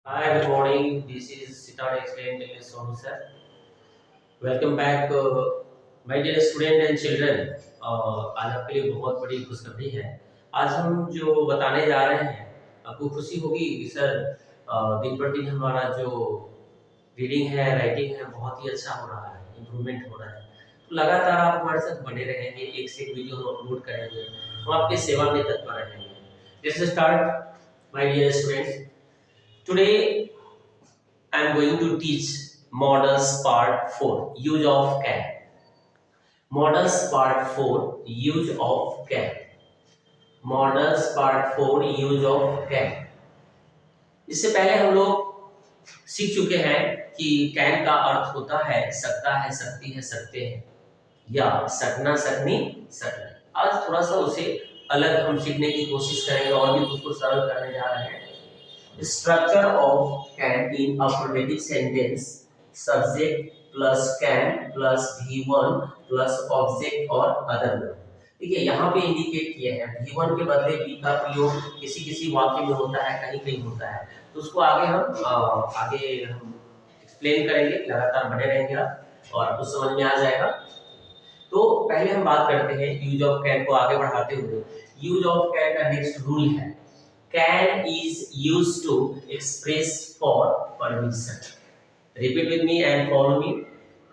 Hi, good morning. This is Sitar Explained English Sonu sir. Welcome back, my dear student and children. आज आपके लिए बहुत बड़ी खुशखबरी है। आज हम जो बताने जा रहे हैं, आपको खुशी होगी कि सर दिन पर दिन हमारा जो रीडिंग है, राइटिंग है, बहुत ही अच्छा हो रहा है, इम्प्रूवमेंट हो रहा है। तो लगातार आप हमारे साथ बने रहेंगे, एक से एक वीडियो हम अपलोड करेंगे, हम आपकी सेवा में तत्पर रहेंगे। Let's start, my dear students. Today I am going to teach models part 4 use of can. Models part 4 use of can. Models part 4 use of can. इससे पहले हम लोग सीख चुके हैं कि कैन का अर्थ होता है सकता है, सकती है, सकते हैं या सकना, सकनी, सकना। आज थोड़ा सा उसे अलग हम सीखने की कोशिश करेंगे और भी उसको सरल करने जा रहे हैं। Structure of can in affirmative sentence: subject plus can plus V1 plus object or other verb। देखिए यहाँ पे इंडिकेट किए हैं V1 के बदले V का प्रयोग किसी किसी वाक्य में होता है, कहीं कहीं होता है, तो उसको आगे हम एक्सप्लेन करेंगे। लगातार बने रहेंगे आप और आपको समझ में आ जाएगा। तो पहले हम बात करते हैं यूज ऑफ कैन को आगे बढ़ाते हुए। यूज ऑफ कैन का नेक्स्ट रूल है can is used to express for permission. Repeat with me and follow me.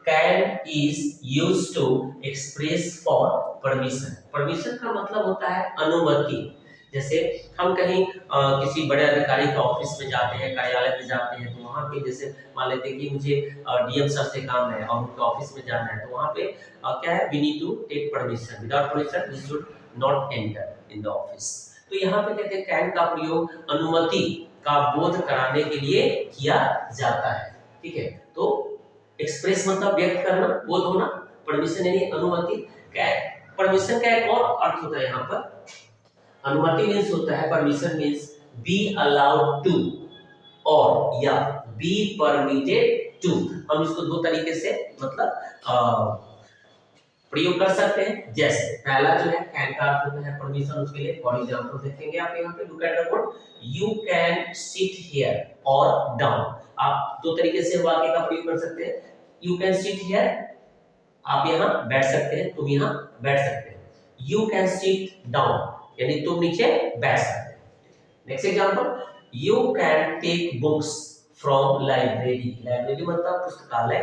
Can is used to express for permission. Permission का मतलब होता है अनुमति। जैसे हम कहीं किसी बड़े अधिकारी के ऑफिस में जाते हैं, कार्यालय में जाते हैं, तो वहाँ पे जैसे मान लेते हैं कि मुझे डीएम सर से काम है और उनके ऑफिस में जाना है, तो वहाँ पे क्या है, we need to take permission. Without permission we should not enter in the office. तो यहाँ पे कहते हैं कैन का प्रयोग अनुमति का बोध कराने के लिए किया जाता है। ठीक है, तो एक्सप्रेस मतलब व्यक्त करना, बोध होना, परमिशन यानी अनुमति। परमिशन का एक और अर्थ होता है यहाँ पर। अनुमति मीन्स होता है, permission means be allowed to और या बी परमिटेड टू। हम इसको दो तरीके से मतलब प्रयोग कर सकते हैं। जैसे पहला जो है कैन का अर्थ होता है परमिशन, उसके लिए फॉर एग्जांपल देखेंगे आप यहाँ पे, look at the word you can sit here और डाउन। आप दो तरीके से वाक्य का प्रयोग कर सकते हैं। यू कैन सिट हियर, आप यहाँ बैठ सकते हैं, तुम यहाँ बैठ सकते हैं। यू कैन सिट डाउन यानी तुम नीचे बैठ सकते हैं। Next example, you can take books from library. Library मतलब पुस्तकालय,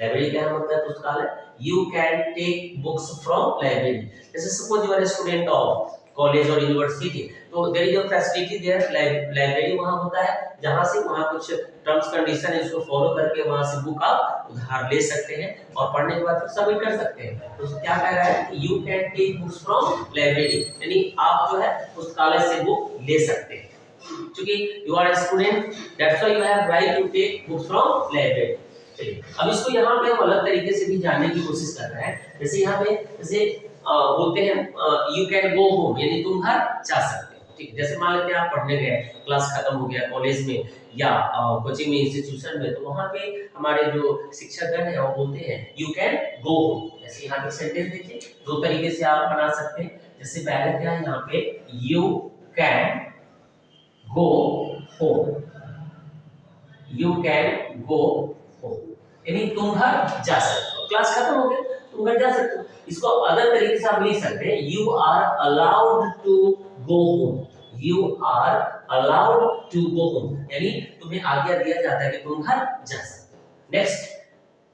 लाइब्रेरी क्या मतलब है, पुस्तकालय। You can take books from library. जैसे suppose you are a student of college or university, तो there is a facility there, library वहाँ होता है जहाँ से वहाँ कुछ टर्म्स कंडीशन है, उसको फॉलो करके वहाँ से बुक आप उधार ले सकते हैं और पढ़ने के बाद फिर सबमिट कर सकते हैं। तो क्या कह रहा है कि you can take books from library, यानी आप जो है पुस्तकालय से बुक ले सकते हैं। क्योंकि you are a student, that's why you have right to take books from library। अब इसको यहाँ पे हम अलग तरीके से भी जानने की कोशिश कर रहे हैं। जैसे यहाँ पे जैसे बोलते हैं यू कैन गो होम, यानी तुम घर जा सकते हो। ठीक, जैसे मान लेते हैं आप पढ़ने गए, क्लास खत्म हो गया कॉलेज में या कोचिंग में, इंस्टीट्यूशन में, तो वहाँ पे हमारे जो शिक्षकगण हैं वो बोलते हैं यू कैन गो होम। जैसे यहाँ पे सेंटेंस देखिए, दो तरीके से आप बना सकते हैं। जैसे पहले क्या है यहाँ पे, you can go home, you can गो यानी तुम घर जा सकते हो। क्लास खत्म हो गया, तुम घर जा सकते हो। इसको अदर तरीके से आप लिख सकते हैं, you are allowed to go home. You are allowed to go home यानी तुम्हें आज्ञा दिया जाता है कि तुम घर जा सकते हो। Next,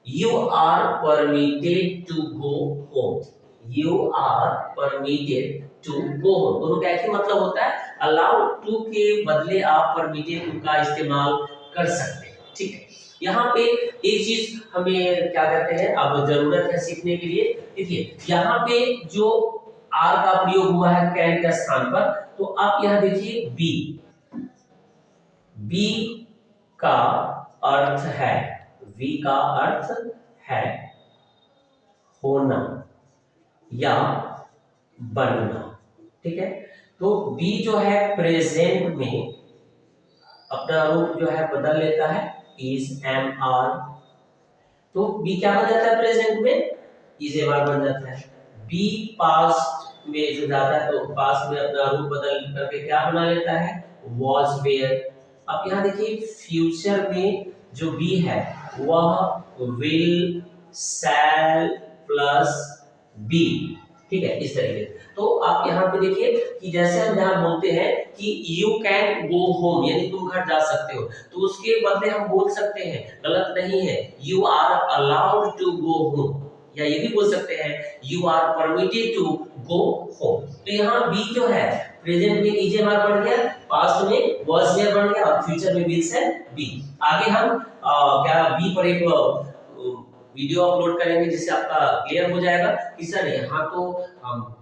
you are permitted to go home. You are permitted to go home, दोनों का एक ही मतलब होता है। अलाउड टू के बदले आप परमिटेड टू का इस्तेमाल कर सकते हैं। ठीक है, यहाँ पे एक चीज हमें क्या कहते हैं, अब जरूरत है सीखने के लिए। देखिए यहाँ पे जो आर का प्रयोग हुआ है कैन के स्थान पर, तो आप यहाँ देखिए बी, बी का अर्थ है, वी का अर्थ है होना या बनना। ठीक है, तो बी जो है प्रेजेंट में अपना रूप जो है बदल लेता है, इज एम आर। तो बी क्या बन जाता है प्रेजेंट में, इज एम आर बन जाता है। बी पास्ट में जो जाता है तो पास्ट में अपना रूप बदल करके क्या बना लेता है, वॉज वेयर। अब यहाँ देखिए फ्यूचर में जो बी है वह विल, शैल प्लस बी, ठीक है, इस तरीके से। तो आप यहाँ पे देखिए कि जैसे हम यहाँ बोलते हैं कि यू कैन गो होम, यानी तुम घर जा सकते हो, तो उसके बदले हम बोल सकते हैं, गलत नहीं है, you are allowed to go home, या ये भी बोल सकते हैं you are permitted to go home. तो यहाँ बी जो है प्रेजेंट में इज एम आर बन गया, पास्ट में वाज वेयर बन गया और फ्यूचर में विल से बी। आगे हम क्या बी पर एक वीडियो अपलोड करेंगे जिससे आपका क्लियर हो जाएगा कि सर यहाँ तो हम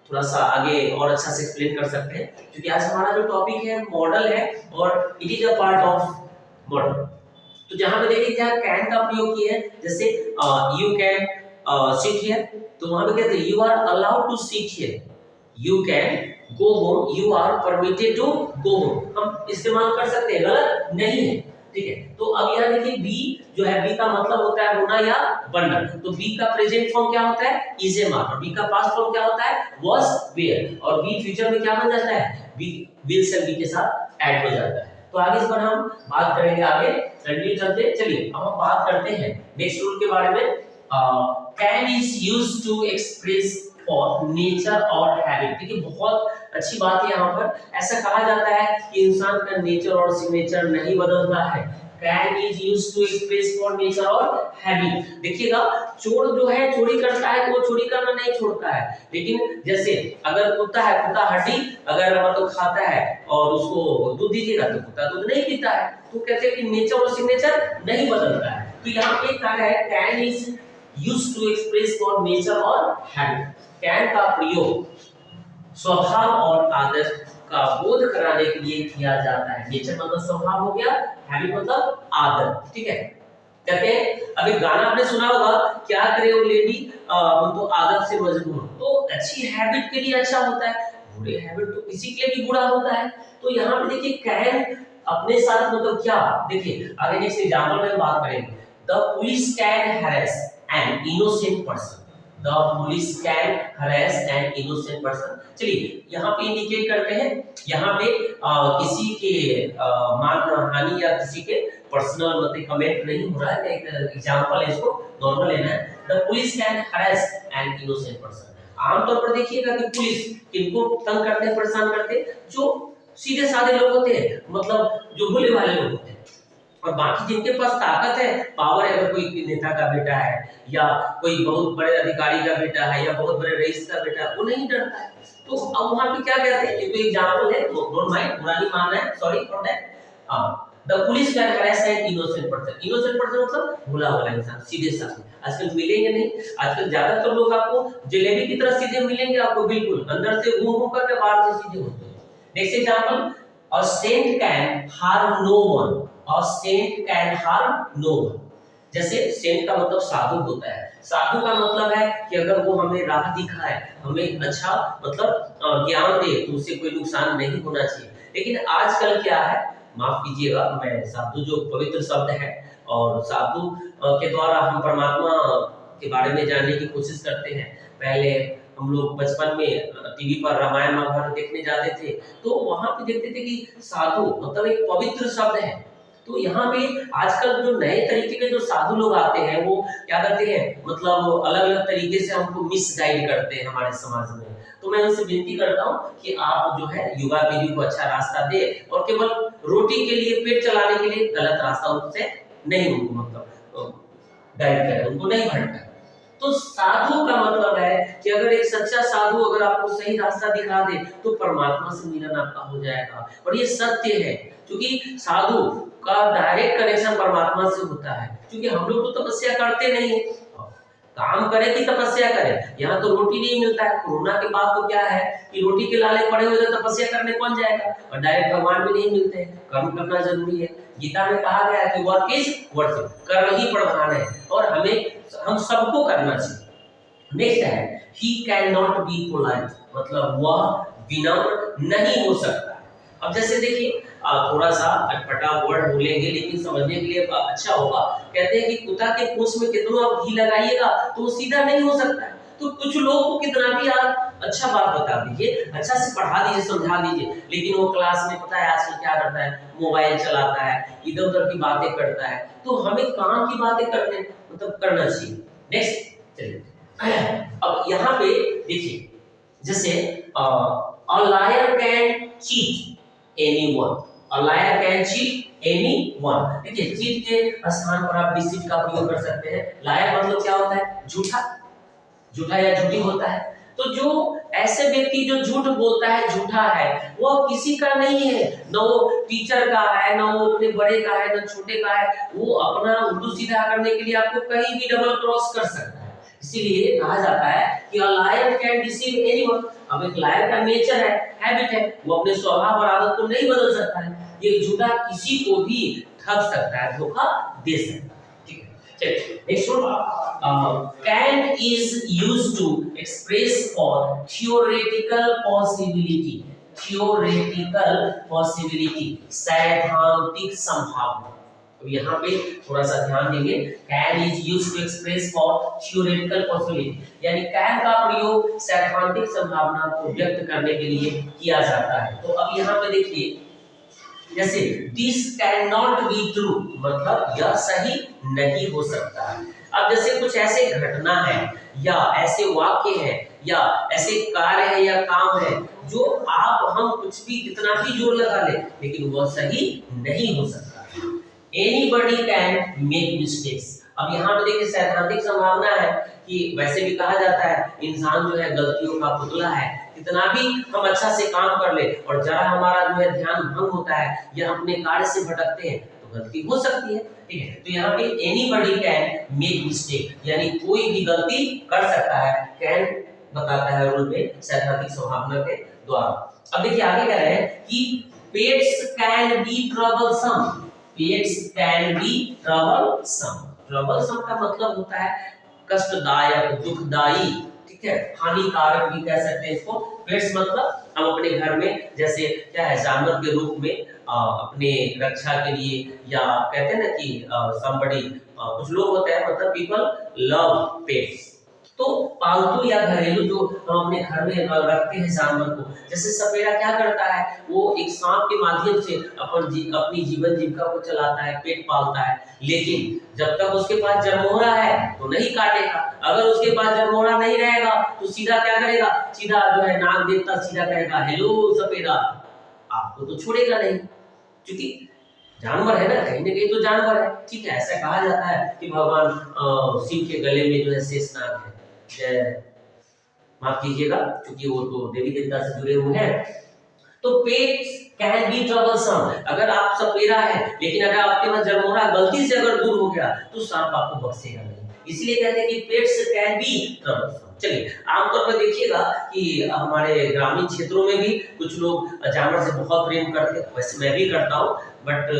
थोड़ा सा आगे और अच्छा से एक्सप्लेन कर सकते हैं, क्योंकि आज हमारा जो टॉपिक है मॉडल है और it is a part of model. तो जहां पे देखिए जहां कैन का प्रयोग किया है, जैसे यू कैन सिट हियर, तो वहां पे कहते हैं you are allowed to sit here, you can go home, you are permitted to go home, हम इस्तेमाल कर सकते हैं, गलत नहीं है, ठीक है। तो अब यहाँ देखिए बी जो है, बी का मतलब होता है होना या बनना, तो बी का प्रेजेंट फॉर्म क्या होता है, इज एम आर, और बी का पास्ट फॉर्म क्या होता है, वाज वेयर, और बी फ्यूचर में क्या बन जाता है, बी विल से बी के साथ ऐड हो जाता है। तो आगे इस पर हम बात करेंगे, आगे कंटिन्यू चलते चलिए। अब हम बात करते हैं नेक्स्ट रूल के बारे में। Can is used to express for nature और हैबिट, देखिए बहुत अच्छी बात है, यहाँ पर ऐसा कहा जाता है कि इंसान का नेचर और सिग्नेचर नहीं बदलता है। Can is used to express for nature और हैबिट, देखिएगा चोर जो है चोरी करता है तो वो चोरी करना नहीं छोड़ता है, लेकिन जैसे अगर कुत्ता है, कुत्ता हड्डी अगर मतलब खाता है और उसको दूध दीजिएगा तो कुत्ता दूध नहीं पीता है, तो कहते हैं कि नेचर और सिग्नेचर नहीं बदलता है। तो यहाँ पे कहा है can is used to express for nature और हैबिट, कैन का प्रयोग स्वभाव और आदत का बोध कराने के लिए किया जाता है। नेचर मतलब स्वभाव हो गया, हैबिट मतलब आदत, ठीक है। कहते हैं अभी गाना आपने सुना होगा, क्या करे वो लेडी तो आदत से मजबूर, तो अच्छी हैबिट के लिए अच्छा होता है, बुरे हैबिट तो किसी के लिए भी बुरा होता है। तो यहाँ पे देखिए कैन अपने साथ मतलब क्या, देखिए आगे नेक्स्ट एग्जांपल में बात करेंगे। The police can harass an innocent person, The police can harass an innocent person। चलिए यहाँ पे इंडिकेट करते हैं, यहाँ पे किसी के मान हानि या किसी के पर्सनल मतलब कमेंट नहीं हो रहा है, एक एग्जांपल है, इसको नॉर्मल लेना है। The police can harass an innocent person। आमतौर पर देखिएगा कि पुलिस किनको तंग करते हैं, परेशान करते हैं, जो सीधे साधे लोग होते हैं, मतलब जो भोले वाले लोग होते हैं, और बाकी जिनके पास ताकत है, पावर है, अगर कोई नेता का बेटा है या कोई बहुत बड़े अधिकारी का बेटा है या बहुत बड़े रईस का बेटा है, वो नहीं डरता है। तो अब वहां पे क्या कहते हैं, ये तो एग्जांपल है, डोंट माइंड, बुरा नहीं मानना है, sorry for that. The police can harass an innocent person, innocent person मतलब भोला वाला इंसान, सीधे साधे। आजकल मिलेंगे नहीं, आजकल ज्यादातर लोग आपको जलेबी की तरह सीधे मिलेंगे, आपको बिल्कुल अंदर से घूम घूम करके बाहर से सीधे होते हैं। Next example, a saint can harm no one, a saint can harm no one। जैसे सेंट का मतलब साधु होता है, साधु का मतलब है कि अगर वो हमें राह दिखाए, हमें अच्छा मतलब ज्ञान दे, तो उससे कोई नुकसान नहीं होना चाहिए। लेकिन आजकल क्या है, माफ कीजिएगा, मैं साधु जो पवित्र शब्द है, और साधु के द्वारा हम परमात्मा के बारे में जानने की कोशिश करते हैं। पहले हम लोग बचपन में टीवी पर रामायण महाभारत देखने जाते थे, तो वहां पे देखते थे कि साधु मतलब एक पवित्र शब्द है। तो यहाँ पे आजकल जो नए तरीके के जो साधु लोग आते हैं, वो क्या करते हैं, मतलब अलग अलग तरीके से हमको मिसगाइड करते हैं हमारे समाज में। तो मैं उनसे विनती करता हूँ कि आप जो है युवा पीढ़ी को अच्छा रास्ता दे, और केवल रोटी के लिए, पेट चलाने के लिए गलत रास्ता उनसे नहीं, उनको मतलब गाइड करें, उनको नहीं भटकाए। तो साधु का मतलब है कि अगर एक सच्चा साधु अगर आपको सही रास्ता दिखा दे, तो परमात्मा से मिलन आपका हो जाएगा। और ये सत्य है, क्योंकि साधु का डायरेक्ट कनेक्शन परमात्मा से होता है। क्योंकि हम लोग तो तपस्या करते नहीं है, काम करें कि तपस्या करें, यहाँ तो रोटी नहीं मिलता है। कोरोना के बाद तो क्या है कि रोटी के लाले पड़े हुए, तो तपस्या करने कौन जाएगा, और डायरेक्ट भगवान भी नहीं मिलते हैं। कर्म करना जरूरी है। गीता में कहा गया है कि वर्क इज वर्शिप, कर्म ही प्रधान है, और हम सबको करना चाहिए। नेक्स्ट है he can not be polite, मतलब वह विनम्र नहीं हो सकता। अब जैसे देखिए थोड़ा सा अटपटा वर्ड बोलेंगे, लेकिन समझने के लिए अच्छा होगा। कहते हैं कि कुत्ता के पूंछ में कितना आप घी लगाइएगा तो वो सीधा नहीं हो सकता है। तो कुछ लोगों को कितना भी आप अच्छा बात बता दीजिए, अच्छा से पढ़ा दीजिए, समझा दीजिए, लेकिन वो क्लास में पता है आजकल क्या करता है, मोबाइल चलाता है, इधर उधर की बातें करता है। तो हमें काम की बातें करने मतलब करना चाहिए। नेक्स्ट चलिए, अब यहाँ पे देखिए, जैसे a liar can cheat anyone, a liar can cheat anyone। देखिए, चीट के स्थान पर आप डिसीट का प्रयोग कर सकते हैं। लायर मतलब क्या होता है, झूठा, झूठा या झूठी होता है। तो जो ऐसे व्यक्ति जो झूठ बोलता है, झूठा है, वो किसी का नहीं है, न वो टीचर का है, न वो अपने बड़े का है, न छोटे का है। वो अपना उल्टू सीधा करने के लिए आपको कहीं भी डबल क्रॉस कर सकता है। इसीलिए कहा जाता है कि a liar can deceive anyone। अब एक लायर का नेचर है, हैबिट है, वो अपने स्वभाव और आदत को नहीं बदल सकता है। ये झूठा किसी को भी ठग सकता है, धोखा दे सकता है। ठीक है, चलिए next one. can is used to express for theoretical possibility, theoretical possibility, सैद्धांतिक संभावना। तो यहाँ पे थोड़ा सा ध्यान देंगे, can is used to express for theoretical possibility, यानी can का प्रयोग सैद्धांतिक संभावना को व्यक्त करने के लिए किया जाता है। तो अब यहाँ पे देखिए, जैसे this cannot be true, मतलब यह सही नहीं हो सकता है। अब जैसे कुछ ऐसे घटना है या ऐसे वाक्य है या ऐसे कार्य है या काम है जो आप हम कुछ भी कितना भी जोर लगा ले, लेकिन वह सही नहीं हो सकता। Anybody can make mistakes। अब यहाँ पे देखिए, सैद्धांतिक संभावना है कि वैसे भी कहा जाता है इंसान जो है गलतियों का पुतला है। कितना भी हम अच्छा से काम कर ले और जरा हमारा जो है ध्यान भंग होता है या अपने कार्य से भटकते हैं तो गलती हो सकती है। ठीक है, तो यहाँ पे anybody can make mistake, यानी कोई भी गलती कर सकता है। can बताता है रूल में सैद्धांतिक संभावना के द्वारा। अब देखिए आगे कह रहे हैं कि pets can be troublesome, pets can be troublesome। troublesome का मतलब होता है कष्टदायक, दुखदाई, ठीक है, हानिकारक भी कह सकते हैं इसको। पेट्स मतलब हम अपने घर में जैसे क्या है, जानवर के रूप में अपने रक्षा के लिए, या कहते हैं ना कि somebody, कुछ लोग होते हैं मतलब people love pets। तो पालतू या घरेलू जो हम अपने घर में रखते हैं जानवर को, जैसे सपेरा क्या करता है, वो एक सांप के माध्यम से अपनी जीवन जीविका को चलाता है, पेट पालता है। लेकिन जब तक उसके पास जरमोहरा है तो नहीं काटेगा, अगर उसके पास जरमोहरा नहीं रहेगा तो सीधा क्या करेगा, सीधा जो है नाग देवता सीधा कहेगा हेलो सपेरा, आपको तो छोड़ेगा नहीं, क्योंकि जानवर है ना, कहीं ना कहीं तो जानवर है। ठीक है, ऐसा कहा जाता है कि भगवान शिव के गले में जो है शेषनाग है, माफ कीजिएगा क्योंकि वो तो देवी देवता से जुड़े हुए हैं। तो पेट्स कैन बी ट्रबलसम, अगर आप सपेरा है लेकिन अगर आपके पास जरमोहरा गलती से अगर दूर हो गया तो सांप आपको बख्शेगा नहीं, इसलिए कहते हैं कि पेट्स कैन बी ट्रबलसम। चलिए, आमतौर पर देखिएगा कि हमारे ग्रामीण क्षेत्रों में भी कुछ लोग जानवर से बहुत प्रेम करते हैं, वैसे मैं भी करता हूँ, बट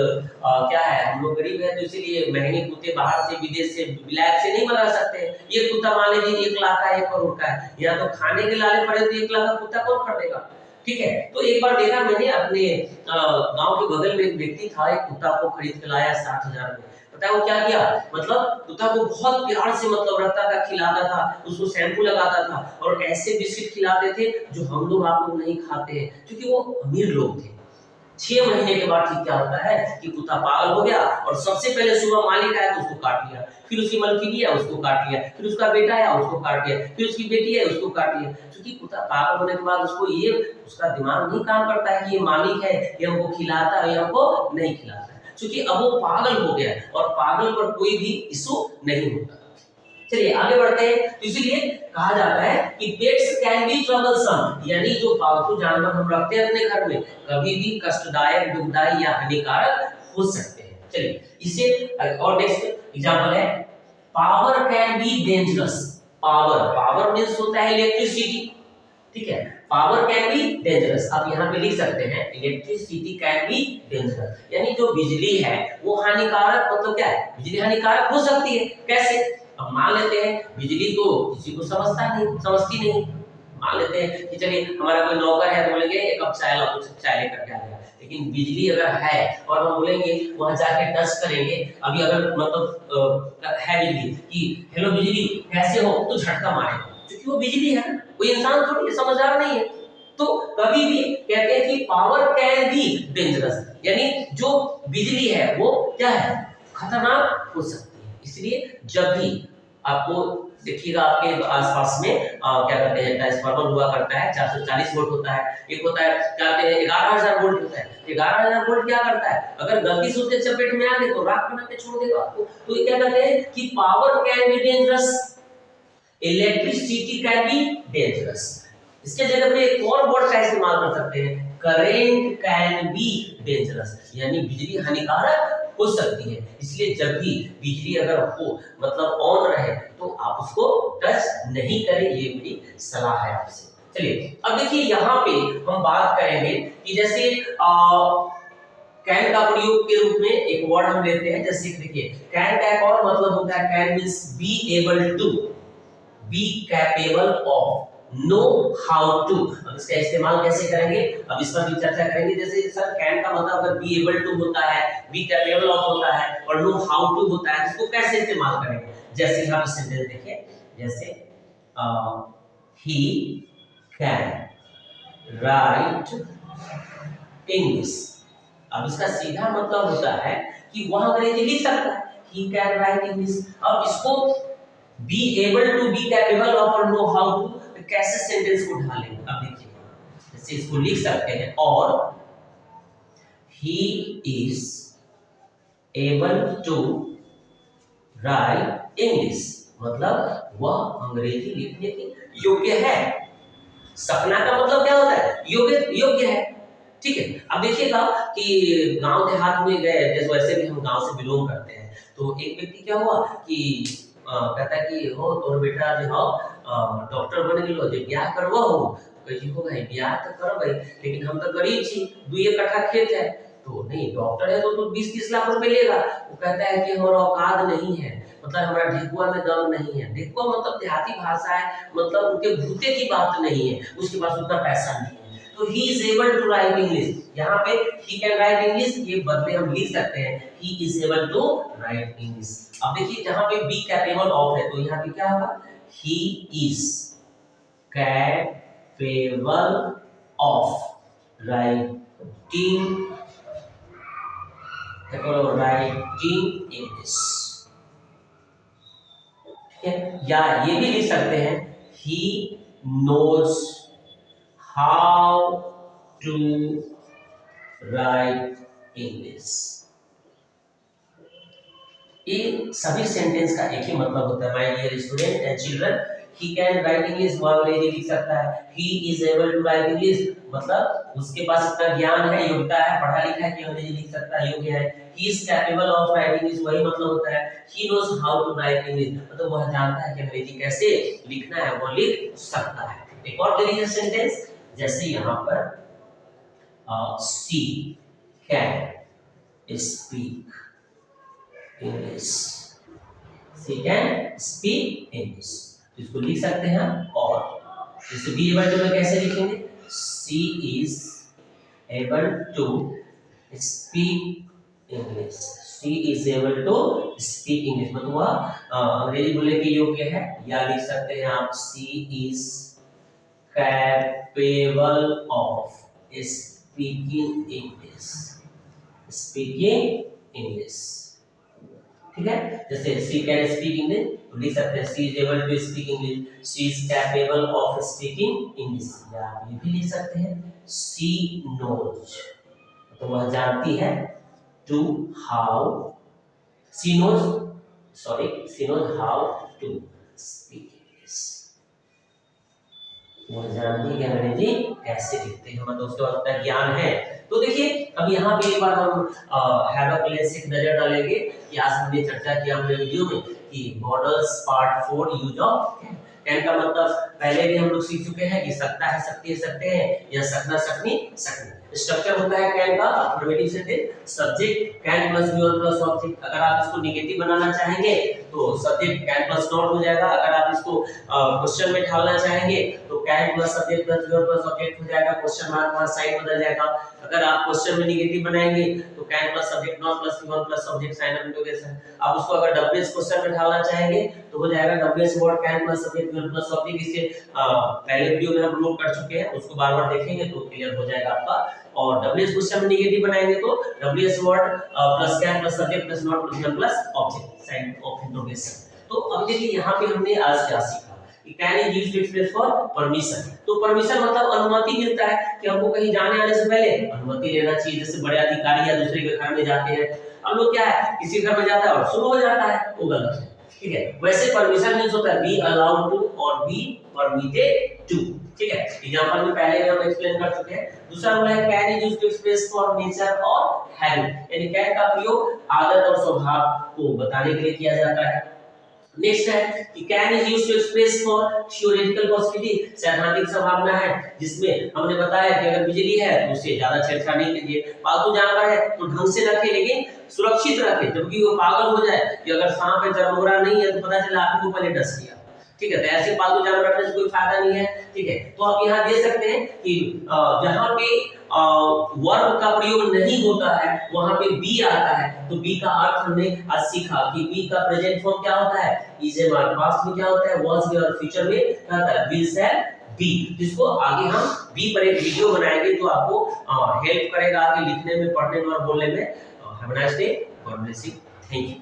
क्या है, हम लोग गरीब हैं तो इसीलिए महंगे कुत्ते बाहर से विदेश से ब्लैक से नहीं मंगा सकते। ये कुत्ता मान लीजिए 1 लाख का 1 करोड़ का है, या तो खाने के लाले पड़े तो 1 लाख का कुत्ता कौन खरीदेगा। ठीक है, तो एक बार देखा मैंने अपने गांव के बगल में एक व्यक्ति था, एक कुत्ता को खरीद के लाया 60,000 में। पता है वो क्या किया, मतलब कुत्ता को बहुत प्यार से मतलब रखता था, खिलाता था, उसको शैम्पू लगाता था और ऐसे बिस्किट खिलाते थे जो हम लोग आप लोग नहीं खाते हैं, क्योंकि वो अमीर लोग थे। 6 महीने के बाद ठीक क्या होता है कि कुत्ता पागल हो गया और सबसे पहले सुबह मालिक आया तो उसको काट लिया, फिर उसकी मलकिनी है उसको काट लिया, फिर उसका बेटा आया उसको काट लिया, फिर उसकी बेटी है उसको काट लिया। क्योंकि कुत्ता पागल होने के बाद उसको ये उसका दिमाग नहीं काम करता है कि ये मालिक है, ये हमको खिलाता है, ये हमको नहीं खिलाता है, क्योंकि अब वो पागल हो गया और पागल पर कोई भी इशू नहीं होता। चलिए आगे बढ़ते हैं। तो इसीलिए कहा जाता है कि पेट्स कैन बी ट्रबलसम, यानी जो पालतू जानवर हम रखते हैं अपने घर में कभी भी कष्टदायक, दुखदाई या हानिकारक हो सकते हैं। चलिए इसे और नेक्स्ट एग्जांपल है, power can be dangerous. Power means होता है इलेक्ट्रिसिटी, ठीक है, पावर कैन बी डेंजरस। आप यहाँ पे लिख सकते हैं इलेक्ट्रिसिटी कैन बी डेंजरस, यानी जो बिजली है वो हानिकारक, मतलब क्या है, बिजली हानिकारक हो सकती है। कैसे, अब मान लेते हैं बिजली तो किसी को समझती नहीं। मान लेते हैं कि चलिए हमारा कोई नौकर है तो बोलेंगे एक कप चाय लाओ, कुछ चाय लेकर के आ जाएगा। लेकिन बिजली अगर है और हम बोलेंगे वहां जाके टच करेंगे, अभी अगर मतलब है बिजली कि हेलो बिजली कैसे हो, तो झटका मारेगा, क्योंकि वो बिजली है ना, कोई इंसान थोड़ी समझदार नहीं है। तो कभी भी कहते हैं कि पावर कैन बी डेंजरस, यानी जो बिजली है वो क्या है, खतरनाक हो सकती है। इसलिए जब भी आपको देखिएगा आपके आसपास में क्या कहते हैं ट्रांसफार्मर हुआ करता है, 440 वोल्ट होता है, एक होता है क्या कहते हैं 11,000 वोल्ट होता है। 11,000 वोल्ट क्या करता है, अगर गलती से उसके चपेट में आ गए तो राख बना के छोड़ देगा आपको। तो ये क्या कहते हैं कि power can be dangerous, electricity can be dangerous. इसके जगह पे एक और वर्ड का इस्तेमाल कर सकते हैं, करेंट कैन बी डेंजरस, यानी बिजली हानिकारक हो सकती है। इसलिए जब भी बिजली अगर हो मतलब ऑन रहे तो आप उसको टच नहीं करें, ये मेरी सलाह है आपसे। चलिए अब देखिए यहाँ पे हम बात करेंगे कि जैसे कैन का प्रयोग के रूप में एक वर्ड हम लेते हैं, जैसे देखिए कैन का एक और मतलब होता है, can means be able to, be capable of, know how to. अब इसका इस्तेमाल कैसे करेंगे, अब इस पर भी चर्चा करेंगे। जैसे सर कैन का मतलब अगर बी एबल टू होता है, बी कैपेबल ऑफ होता है और नो हाउ टू होता है, इसको कैसे इस्तेमाल करेंगे। जैसे यहाँ पे सेंटेंस देखिए, जैसे ही कैन राइट इंग्लिश। अब इसका सीधा मतलब होता है कि वह अंग्रेजी लिख सकता है, ही कैन राइट इंग्लिश। अब इसको be able to, be capable of और नो हाउ टू कैसे सेंटेंस को ढालेंगे। अब देखिए जैसे इसको लिख सकते हैं, और he is able to write English, मतलब वह अंग्रेजी लिखने के योग्य है। सपना का मतलब क्या होता है, योग्य है, ठीक है। अब देखिएगा कि गांव देहात में गए, जैसे वैसे भी हम गांव से बिलोंग करते हैं, तो एक व्यक्ति क्या हुआ कि कहता है कि हो तोर बेटा जो हो डॉक्टर बन गेलो, जे ब्याह करवा हो, कही हो भाई ब्याह तो करबै, लेकिन हम तो गरीब छी, 2 कट्ठा खेत है, तो नहीं डॉक्टर है तो 20-30 लाख रुपए लेगा। वो कहता है कि हमारा औकात नहीं है, मतलब हमारा ढेकुआ में दम नहीं है। ढेकुआ मतलब देहाती भाषा है, मतलब उनके भूते की बात नहीं है, उसके पास उतना पैसा नहीं है। तो he is able to write English, यहाँ पे ही कैन राइट इंग्लिश, ये बदले हम लिख सकते हैं he is able to write English. अब देखिए जहाँ पे बी कैपेबल ऑफ है, तो यहाँ पे क्या होगा, he is capable of writing English, ठीक है। या ये भी लिख सकते हैं he knows how to write English. ये सभी सेंटेंस का एक ही मतलब होता है, my dear student and children. He can write English, वो अंग्रेजी लिख सकता है। He is able to write English, मतलब उसके पास इतना ज्ञान है, योग्यता है, पढ़ा लिखा है कि अंग्रेजी लिख सकता है, योग्य है। He is capable of writing English, वही मतलब होता है। He knows how to write English, मतलब वह जानता है कि अंग्रेजी कैसे लिखना है, वो लिख सकता है। एक और तरीके से सेंटेंस, जैसे यहाँ पर she can speak English, she can speak English, इसको लिख सकते हैं। और इसे बी एबल टू में कैसे लिखेंगे, she is able to speak English, she is able to speak English, मतलब वह अंग्रेजी बोलने के योग्य है। या लिख सकते हैं आप she is capable of speaking English, speaking English, ठीक है। जैसे सी कैन स्पीक इंग्लिश, तो लिख सकते हैं she is able to speak English, she is capable of speaking English. या आप ये भी लिख सकते हैं सी नोज, तो वह जानती है, to how, she knows how to speak English, वह जानती है कि अंग्रेजी कैसे लिखते हैं, मतलब उसके पास उतना ज्ञान है। तो देखिए अब यहाँ पे एक बार हम हैव अ प्लेस एक नजर डालेंगे कि आज हमने चर्चा किया अपने वीडियो में कि models part 4 use of can का मतलब पहले भी हम लोग सीख चुके हैं कि सकता है, सकती है, सकते हैं, या सकना, सकनी, सकनी। स्ट्रक्चर होता है कैन का affirmative sentence, subject can plus V और प्लस ऑब्जेक्ट। अगर आप इसको नेगेटिव बनाना चाहेंगे तो सब्जेक्ट कैन प्लस नॉट हो जाएगा। अगर आप इसको क्वेश्चन में ढालना चाहेंगे तो can plus subject plus V और प्लस ऑब्जेक्ट हो जाएगा, क्वेश्चन मार्क वहां साइन बदल जाएगा। अगर आप क्वेश्चन में नेगेटिव बनाएंगे तो can plus subject not plus V और प्लस ऑब्जेक्ट साइन इंटरोगेशन। आप उसको अगर डब्ल्यूएस क्वेश्चन में ढालना चाहेंगे तो हो जाएगा WS word can plus subject be और प्लस ऑब्जेक्ट। इसे पहले वीडियो में हम लोड कर चुके हैं, उसको बार-बार देखेंगे तो क्लियर हो जाएगा आपका। और डब्ल्यूएस क्वेश्चन में नेगेटिव बनाएंगे तो WH word plus can plus subject plus not plus object sign of interrogation. तो अब देखिए यहाँ पे हमने आज क्या सीखा कि can is used to express for permission. तो परमिशन मतलब अनुमति मिलता है कि हमको कहीं जाने आने से पहले अनुमति लेना चाहिए। जैसे बड़े अधिकारी या दूसरे के घर में जाते हैं, हम लोग क्या है किसी घर में जाता है और शुरू हो जाता है, वो गलत है, ठीक है। वैसे परमिशन मींस होता है बी अलाउड टू और बी परमिटेड टू, ठीक है। एग्जांपल में पहले हम एक्सप्लेन कर चुके हैं। दूसरा बोला है can is used to express for nature और हैबिट, यानी कैन का प्रयोग आदत और स्वभाव को बताने के लिए किया जाता है। नेक्स्ट है कि can is used to express for theoretical possibility, सैद्धांतिक संभावना है, जिसमें हमने बताया कि अगर बिजली है तो उसे ज्यादा छेड़छाड़ नहीं कीजिए, पालतू जानवर है तो ढंग से रखें लेकिन सुरक्षित रखें, जबकि वो पागल हो जाए कि अगर सांप है जरमोरा नहीं है तो पता चला आपको पहले डस गया, ठीक है। तो ऐसे पालतू जानवर रखने से कोई फायदा नहीं है, ठीक है। तो आप यहाँ दे सकते हैं कि जहाँ पे वर्ब का प्रयोग नहीं होता है वहां पे बी आता है, तो बी का अर्थ हमने आज सीखा कि बी का प्रेजेंट फॉर्म क्या होता है, इज ए मार्क, पास्ट में क्या होता है वाज बी, और फ्यूचर में क्या होता है विल शैल बी। जिसको आगे हम बी पर एक वीडियो बनाएंगे जो आपको हेल्प करेगा आगे लिखने में, पढ़ने में और बोलने में। Have a nice day, God bless you, thank you.